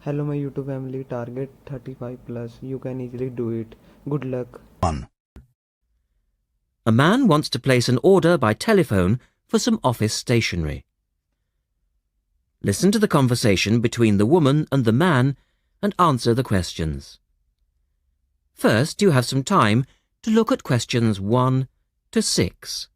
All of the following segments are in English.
Hello my YouTube family, target 35 plus. You can easily do it. Good luck. 1. A man wants to place an order by telephone for some office stationery. Listen to the conversation between the woman and the man and answer the questions. First, you have some time to look at questions 1 to 6.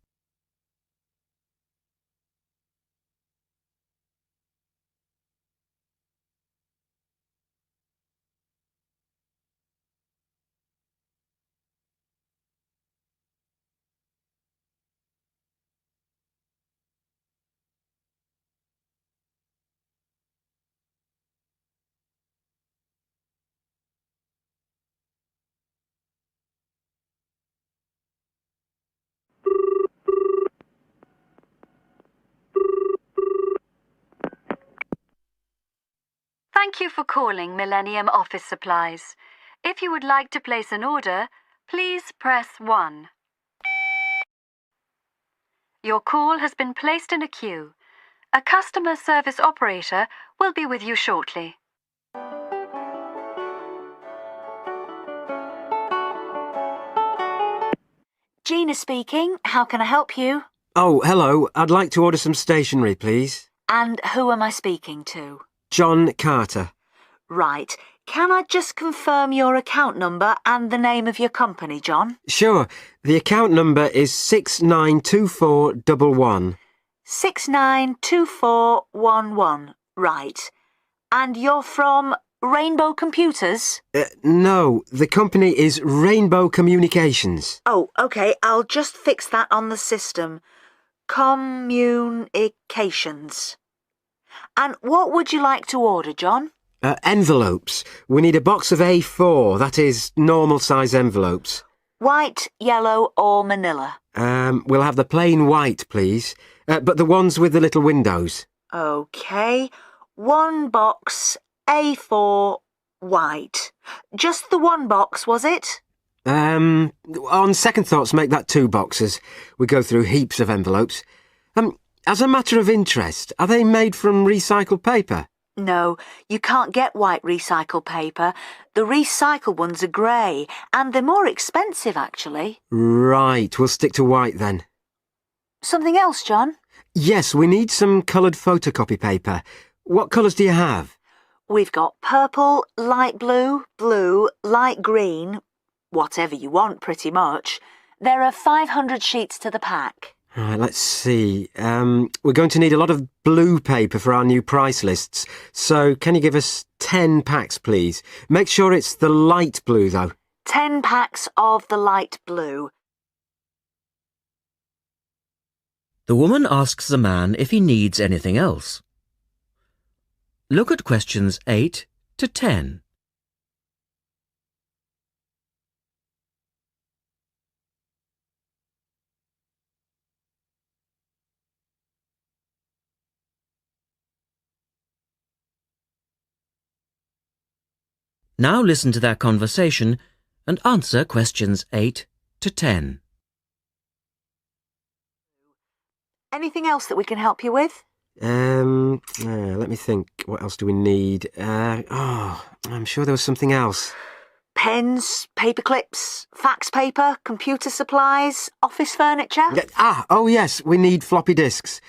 Thank you for calling Millennium Office Supplies. If you would like to place an order, please press 1. Your call has been placed in a queue. A customer service operator will be with you shortly. Gina speaking. How can I help you? Oh, hello. I'd like to order some stationery, please. And who am I speaking to? John Carter. Right. Can I just confirm your account number and the name of your company, John? Sure. The account number is 692411. 692411. Right. And you're from Rainbow Computers? No, the company is Rainbow Communications. Oh, OK. I'll just fix that on the system. Communications. And what would you like to order, John? Envelopes. We need a box of A4, that is, normal size envelopes. White, yellow or manila? We'll have the plain white, please. But the ones with the little windows. OK. 1 box, A4, white. Just the 1 box, was it? On second thoughts, make that 2 boxes. We go through heaps of envelopes. As a matter of interest, are they made from recycled paper? No, you can't get white recycled paper. The recycled ones are grey, and they're more expensive, actually. Right, we'll stick to white then. Something else, John? Yes, we need some coloured photocopy paper. What colours do you have? We've got purple, light blue, blue, light green, whatever you want, pretty much. There are 500 sheets to the pack. Right, let's see. We're going to need a lot of blue paper for our new price lists. So can you give us 10 packs, please? Make sure it's the light blue, though. 10 packs of the light blue. The woman asks the man if he needs anything else. Look at questions 8 to 10. Now listen to their conversation and answer questions 8 to 10. Anything else that we can help you with? Let me think. What else do we need? I'm sure there was something else. Pens, paper clips, fax paper, computer supplies, office furniture? Oh yes, we need floppy disks.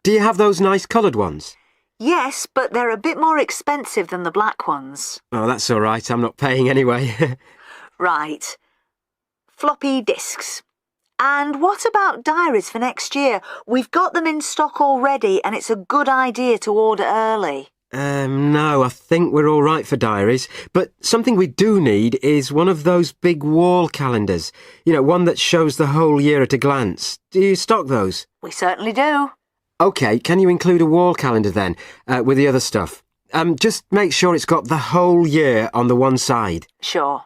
Do you have those nice coloured ones? Yes, but they're a bit more expensive than the black ones. Oh, that's all right. I'm not paying anyway. Right. Floppy disks. And what about diaries for next year? We've got them in stock already, and it's a good idea to order early. No, I think we're all right for diaries. But something we do need is one of those big wall calendars. You know, one that shows the whole year at a glance. Do you stock those? We certainly do. OK, can you include a wall calendar then, with the other stuff? Just make sure it's got the whole year on the one side. Sure.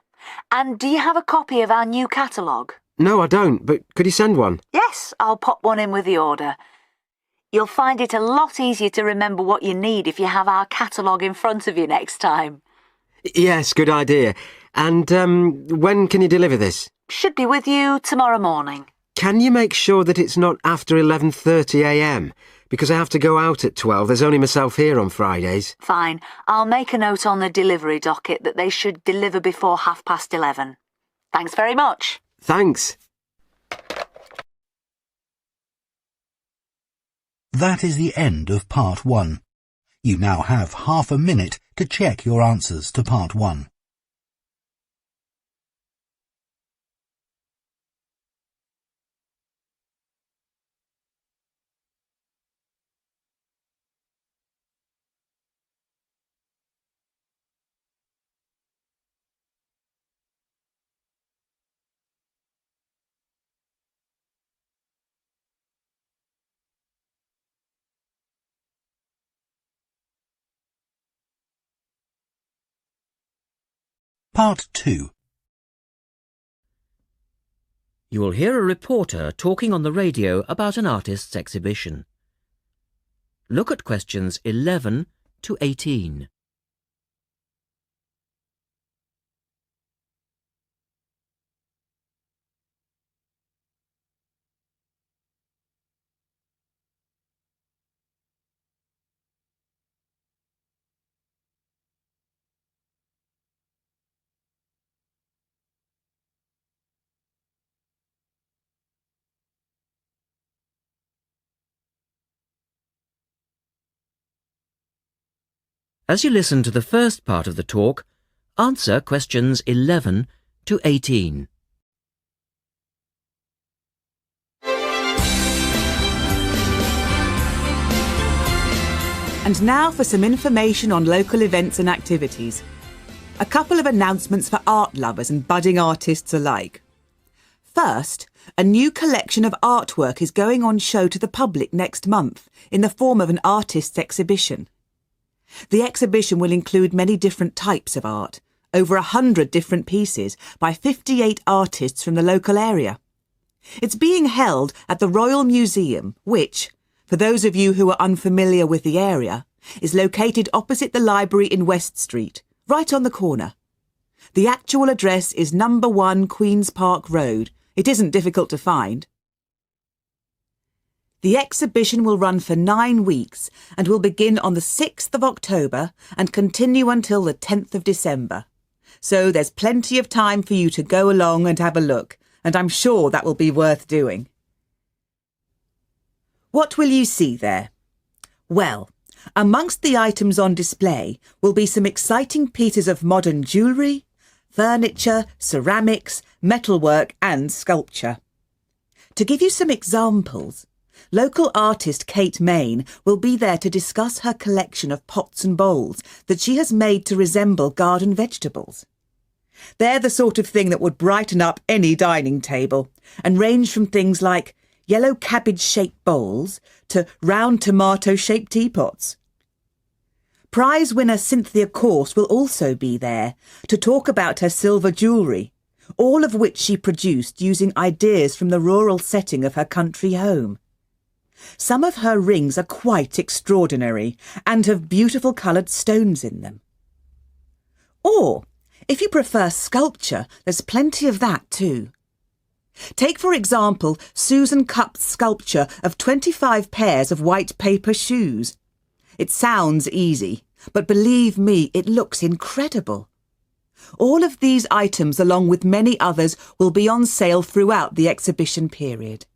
And do you have a copy of our new catalogue? No, I don't, but could you send one? Yes, I'll pop one in with the order. You'll find it a lot easier to remember what you need if you have our catalogue in front of you next time. Yes, good idea. And when can you deliver this? Should be with you tomorrow morning. Can you make sure that it's not after 11:30 a.m? because I have to go out at 12. There's only myself here on Fridays. Fine. I'll make a note on the delivery docket that they should deliver before 11:30. Thanks very much. Thanks. That is the end of Part 1. You now have half a minute to check your answers to Part 1. Part 2. You will hear a reporter talking on the radio about an artist's exhibition. Look at questions 11 to 18. As you listen to the first part of the talk, answer questions 11 to 18. And now for some information on local events and activities. A couple of announcements for art lovers and budding artists alike. First, a new collection of artwork is going on show to the public next month in the form of an artist's exhibition. The exhibition will include many different types of art, over 100 different pieces by 58 artists from the local area. It's being held at the Royal Museum, which, for those of you who are unfamiliar with the area, is located opposite the library in West Street, right on the corner. The actual address is number 1 Queen's Park Road. It isn't difficult to find. The exhibition will run for 9 weeks and will begin on the 6th of October and continue until the 10th of December. So there's plenty of time for you to go along and have a look, and I'm sure that will be worth doing. What will you see there? Well, amongst the items on display will be some exciting pieces of modern jewellery, furniture, ceramics, metalwork and sculpture. To give you some examples, local artist Kate Main will be there to discuss her collection of pots and bowls that she has made to resemble garden vegetables. They're the sort of thing that would brighten up any dining table and range from things like yellow cabbage-shaped bowls to round tomato-shaped teapots. Prize winner Cynthia Corse will also be there to talk about her silver jewellery, all of which she produced using ideas from the rural setting of her country home. Some of her rings are quite extraordinary and have beautiful coloured stones in them. Or, if you prefer sculpture, there's plenty of that too. Take, for example, Susan Cupp's sculpture of 25 pairs of white paper shoes. It sounds easy, but believe me, it looks incredible. All of these items, along with many others, will be on sale throughout the exhibition period.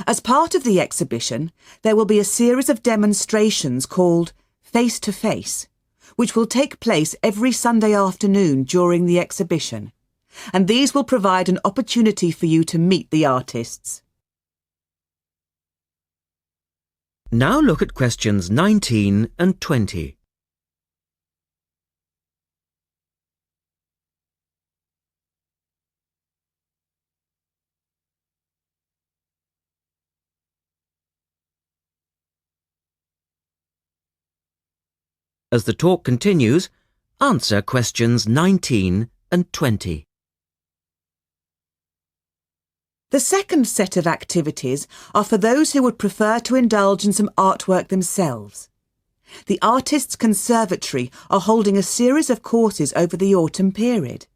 As part of the exhibition, there will be a series of demonstrations called Face to Face, which will take place every Sunday afternoon during the exhibition, and these will provide an opportunity for you to meet the artists. Now look at questions 19 and 20. As the talk continues, answer questions 19 and 20. The second set of activities are for those who would prefer to indulge in some artwork themselves. The Artists' Conservatory are holding a series of courses over the autumn period.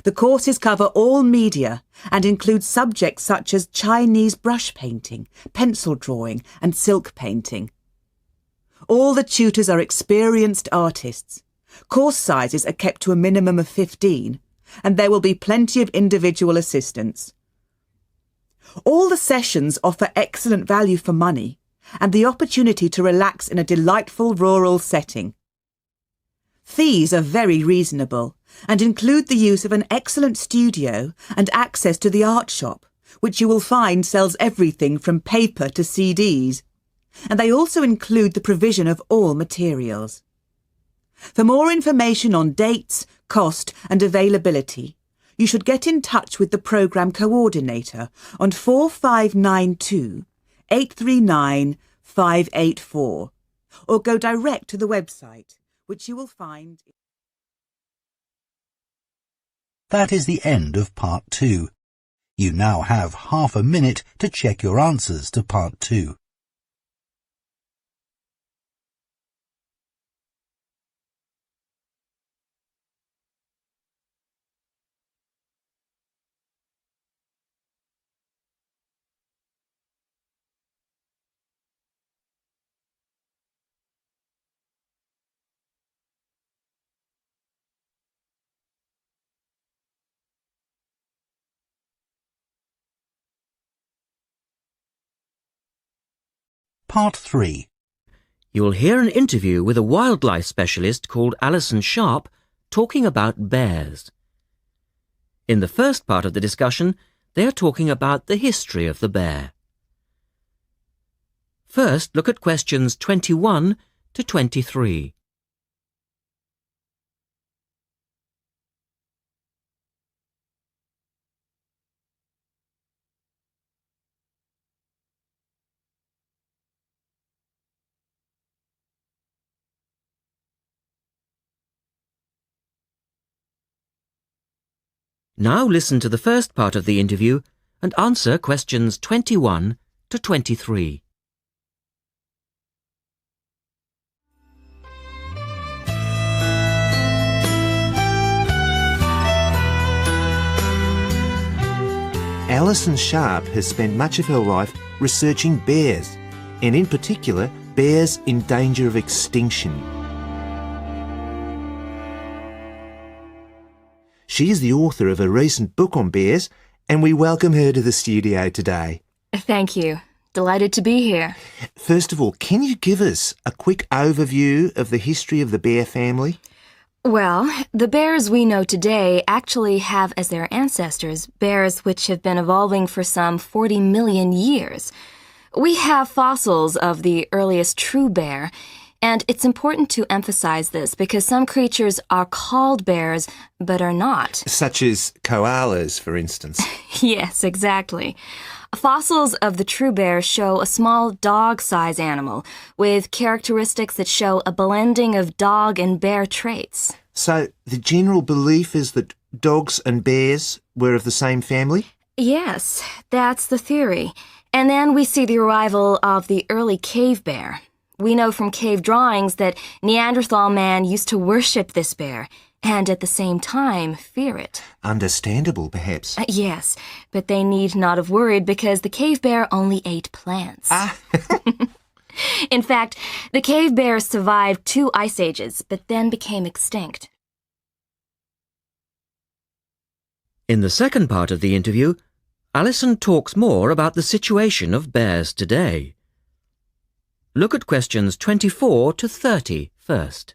The courses cover all media and include subjects such as Chinese brush painting, pencil drawing and silk painting. All the tutors are experienced artists. Course sizes are kept to a minimum of 15, and there will be plenty of individual assistance. All the sessions offer excellent value for money and the opportunity to relax in a delightful rural setting. Fees are very reasonable and include the use of an excellent studio and access to the art shop, which you will find sells everything from paper to CDs. And they also include the provision of all materials. For more information on dates, cost and availability, you should get in touch with the programme coordinator on 4592 839 584 or go direct to the website, which you will find. That is the end of part 2. You now have half a minute to check your answers to part 2. Part 3. You will hear an interview with a wildlife specialist called Alison Sharp talking about bears. In the first part of the discussion, they are talking about the history of the bear. First, look at questions 21 to 23. Now listen to the first part of the interview and answer questions 21 to 23. Alison Sharp has spent much of her life researching bears, and in particular, bears in danger of extinction. She is the author of a recent book on bears, and we welcome her to the studio today. Thank you. Delighted to be here. First of all, can you give us a quick overview of the history of the bear family? Well, the bears we know today actually have as their ancestors bears which have been evolving for some 40 million years. We have fossils of the earliest true bear, and it's important to emphasize this because some creatures are called bears but are not. Such as koalas, for instance. Yes, exactly. Fossils of the true bear show a small dog-size animal with characteristics that show a blending of dog and bear traits. So the general belief is that dogs and bears were of the same family? Yes, that's the theory. And then we see the arrival of the early cave bear. We know from cave drawings that Neanderthal man used to worship this bear and at the same time fear it. Understandable, perhaps. Yes, but they need not have worried because the cave bear only ate plants. In fact, the cave bear survived 2 ice ages, but then became extinct. In the second part of the interview, Alison talks more about the situation of bears today. Look at questions 24 to 30 first.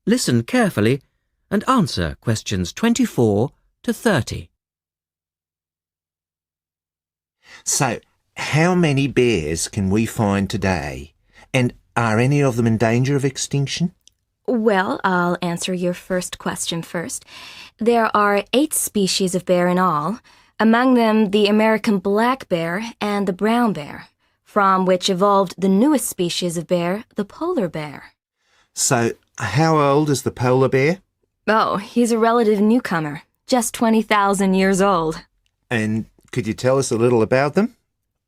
Listen carefully and answer questions 24 to 30. So, how many bears can we find today? And are any of them in danger of extinction? Well, I'll answer your first question first. There are 8 species of bear in all, among them the American black bear and the brown bear, from which evolved the newest species of bear, the polar bear. So, how old is the polar bear? Oh, he's a relative newcomer, just 20,000 years old. And could you tell us a little about them?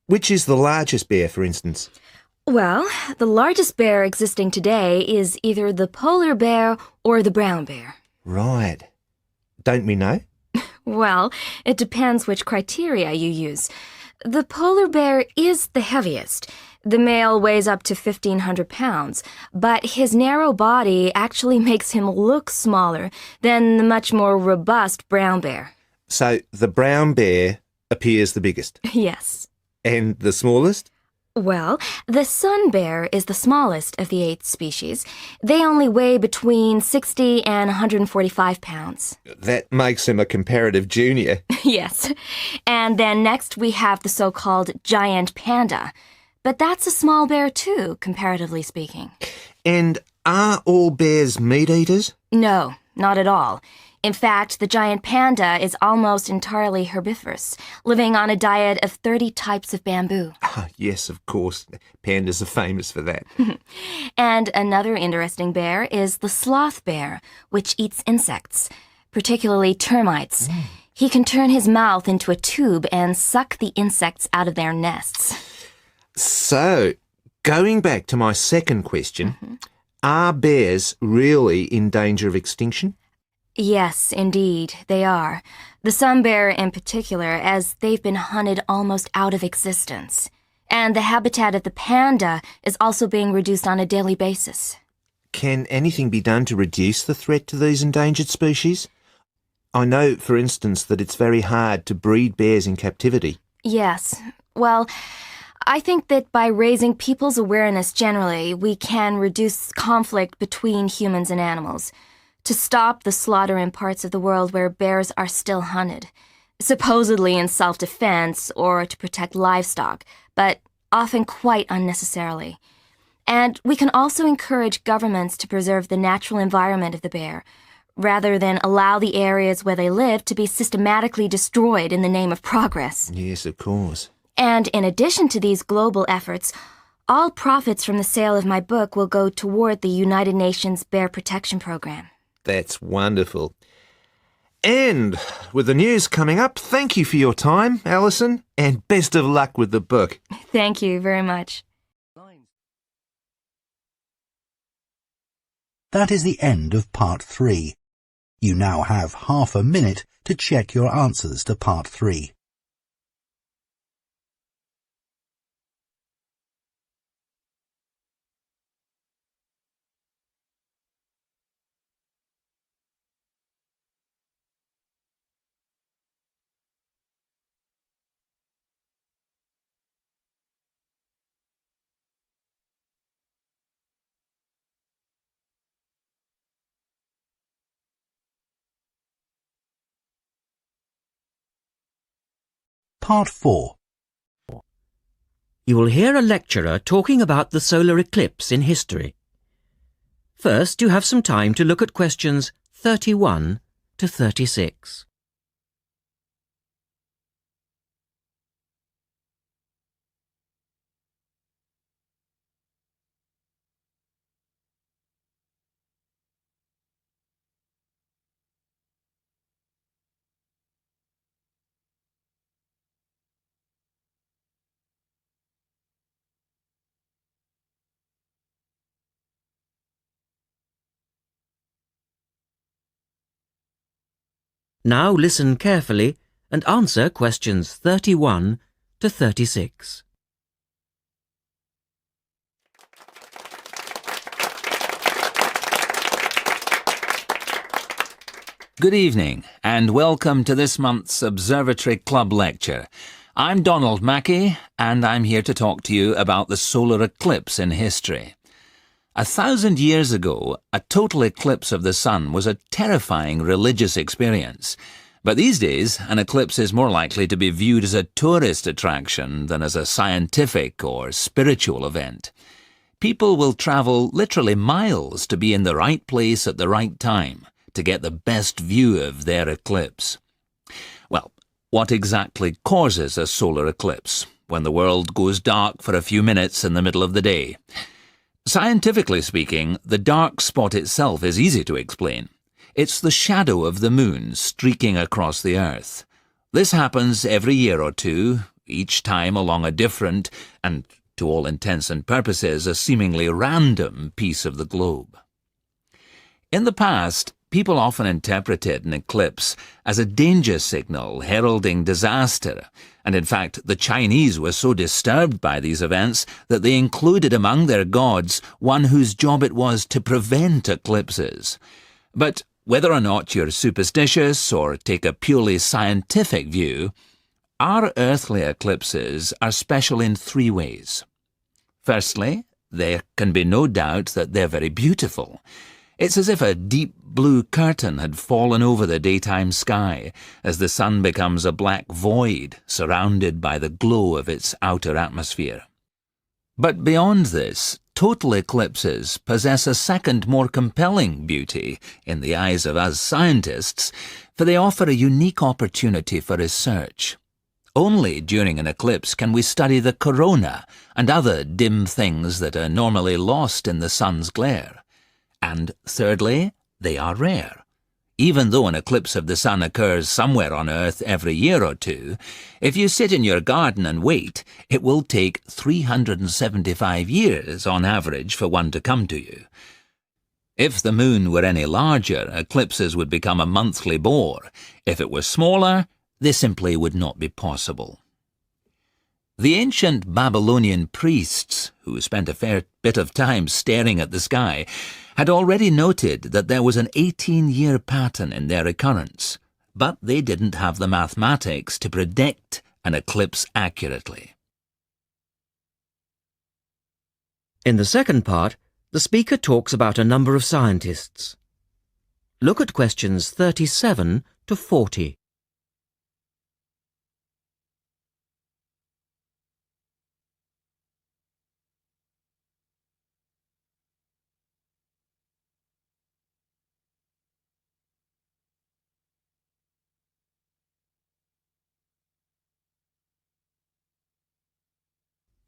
Which is the largest bear, for instance? Well, the largest bear existing today is either the polar bear or the brown bear. Right. Don't we know? Well, it depends which criteria you use. The polar bear is the heaviest. The male weighs up to 1,500 pounds, but his narrow body actually makes him look smaller than the much more robust brown bear. So, the brown bear appears the biggest. Yes. And the smallest? Well, the sun bear is the smallest of the 8 species. They only weigh between 60 and 145 pounds. That makes him a comparative junior. Yes. And then next we have the so-called giant panda. But that's a small bear too, comparatively speaking. And are all bears meat eaters? No, not at all. In fact, the giant panda is almost entirely herbivorous, living on a diet of 30 types of bamboo. Ah, yes, of course. Pandas are famous for that. And another interesting bear is the sloth bear, which eats insects, particularly termites. He can turn his mouth into a tube and suck the insects out of their nests. So, going back to my second question, are bears really in danger of extinction? Yes, indeed, they are. The sun bear in particular, as they've been hunted almost out of existence. And the habitat of the panda is also being reduced on a daily basis. Can anything be done to reduce the threat to these endangered species? I know, for instance, that it's very hard to breed bears in captivity. Yes. Well, I think that by raising people's awareness generally, we can reduce conflict between humans and animals, to stop the slaughter in parts of the world where bears are still hunted, supposedly in self-defense or to protect livestock, but often quite unnecessarily. And we can also encourage governments to preserve the natural environment of the bear, rather than allow the areas where they live to be systematically destroyed in the name of progress. Yes, of course. And in addition to these global efforts, all profits from the sale of my book will go toward the United Nations Bear Protection Program. That's wonderful. And with the news coming up, thank you for your time, Alison, and best of luck with the book. Thank you very much. That is the end of part 3. You now have half a minute to check your answers to part 3. Part 4. You will hear a lecturer talking about the solar eclipse in history. First, you have some time to look at questions 31 to 36. Now listen carefully and answer questions 31 to 36. Good evening and welcome to this month's Observatory Club lecture. I'm Donald Mackey and I'm here to talk to you about the solar eclipse in history. 1,000 years ago, a total eclipse of the sun was a terrifying religious experience. But these days, an eclipse is more likely to be viewed as a tourist attraction than as a scientific or spiritual event. people will travel literally miles to be in the right place at the right time to get the best view of their eclipse. Well, what exactly causes a solar eclipse when the world goes dark for a few minutes in the middle of the day? Scientifically speaking, the dark spot itself is easy to explain. It's the shadow of the moon streaking across the Earth. This happens every year or two, each time along a different, and to all intents and purposes, a seemingly random piece of the globe. In the past, people often interpreted an eclipse as a danger signal heralding disaster, and in fact the Chinese were so disturbed by these events that they included among their gods one whose job it was to prevent eclipses. But whether or not you're superstitious or take a purely scientific view, our earthly eclipses are special in three ways. Firstly, there can be no doubt that they're very beautiful. It's as if a deep blue curtain had fallen over the daytime sky as the sun becomes a black void surrounded by the glow of its outer atmosphere. But beyond this, total eclipses possess a second, more compelling beauty in the eyes of us scientists, for they offer a unique opportunity for research. Only during an eclipse can we study the corona and other dim things that are normally lost in the sun's glare. And thirdly, they are rare. Even though an eclipse of the sun occurs somewhere on Earth every year or two, if you sit in your garden and wait, it will take 375 years on average for one to come to you. If the moon were any larger, eclipses would become a monthly bore. If it were smaller, they simply would not be possible. The ancient Babylonian priests, who spent a fair bit of time staring at the sky, had already noted that there was an 18-year pattern in their occurrence, but they didn't have the mathematics to predict an eclipse accurately. In the second part, the speaker talks about a number of scientists. Look at questions 37 to 40.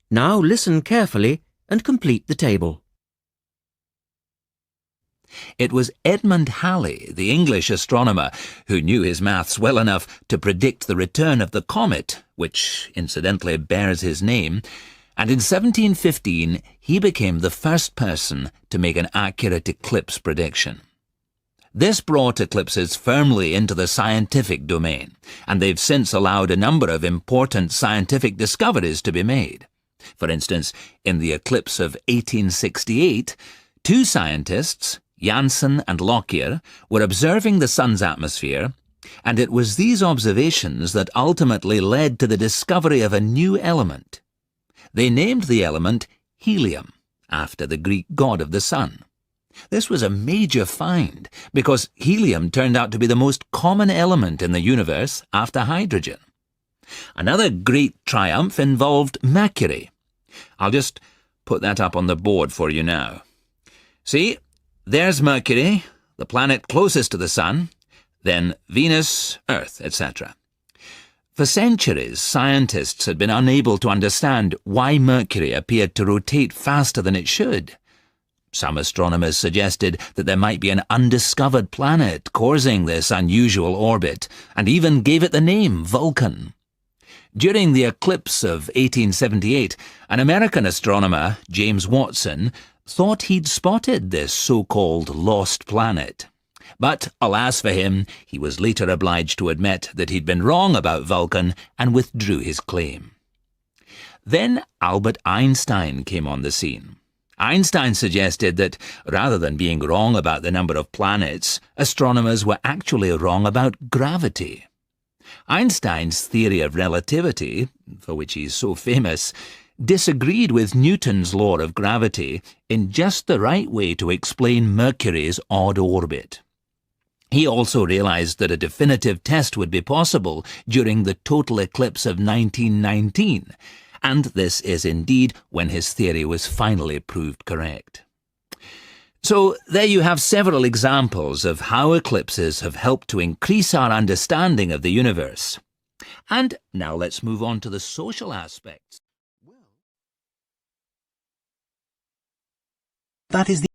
Now listen carefully and complete the table. It was Edmund Halley, the English astronomer, who knew his maths well enough to predict the return of the comet, which incidentally bears his name, and in 1715 he became the first person to make an accurate eclipse prediction. This brought eclipses firmly into the scientific domain, and they've since allowed a number of important scientific discoveries to be made. For instance, in the eclipse of 1868, two scientists, Janssen and Lockyer, were observing the sun's atmosphere, and it was these observations that ultimately led to the discovery of a new element. They named the element helium, after the Greek god of the sun. This was a major find, because helium turned out to be the most common element in the universe after hydrogen. Another great triumph involved mercury. I'll just put that up on the board for you now. See, there's Mercury, the planet closest to the sun, then Venus, Earth, etc. For centuries, scientists had been unable to understand why Mercury appeared to rotate faster than it should. Some astronomers suggested that there might be an undiscovered planet causing this unusual orbit, and even gave it the name Vulcan. During the eclipse of 1878, an American astronomer, James Watson, thought he'd spotted this so-called lost planet. But, alas for him, he was later obliged to admit that he'd been wrong about Vulcan and withdrew his claim. Then Albert Einstein came on the scene. Einstein suggested that, rather than being wrong about the number of planets, astronomers were actually wrong about gravity. Einstein's theory of relativity, for which he's so famous, disagreed with Newton's law of gravity in just the right way to explain Mercury's odd orbit. He also realized that a definitive test would be possible during the total eclipse of 1919, And this is indeed when his theory was finally proved correct. So there you have several examples of how eclipses have helped to increase our understanding of the universe. And now let's move on to the social aspects. That is the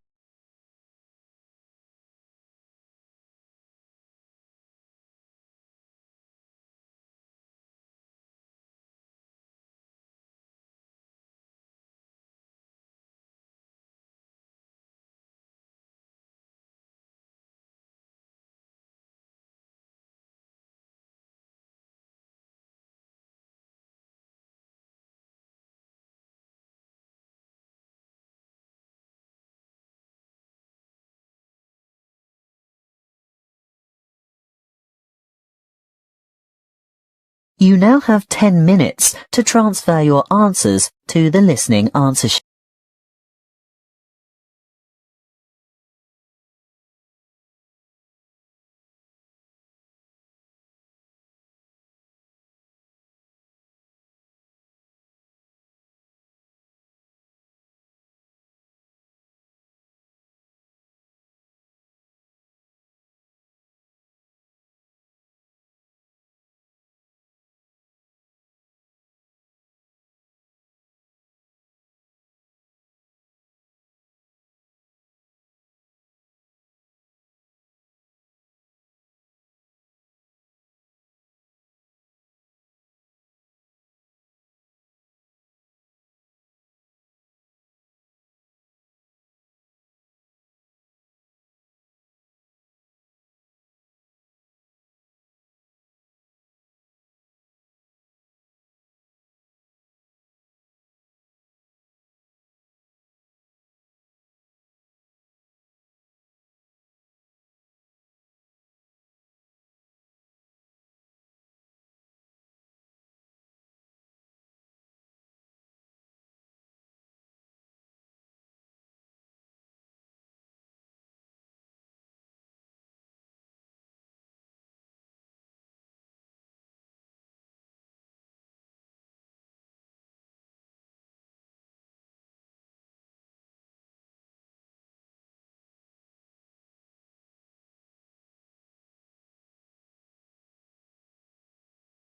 You now have 10 minutes to transfer your answers to the listening answer sheet.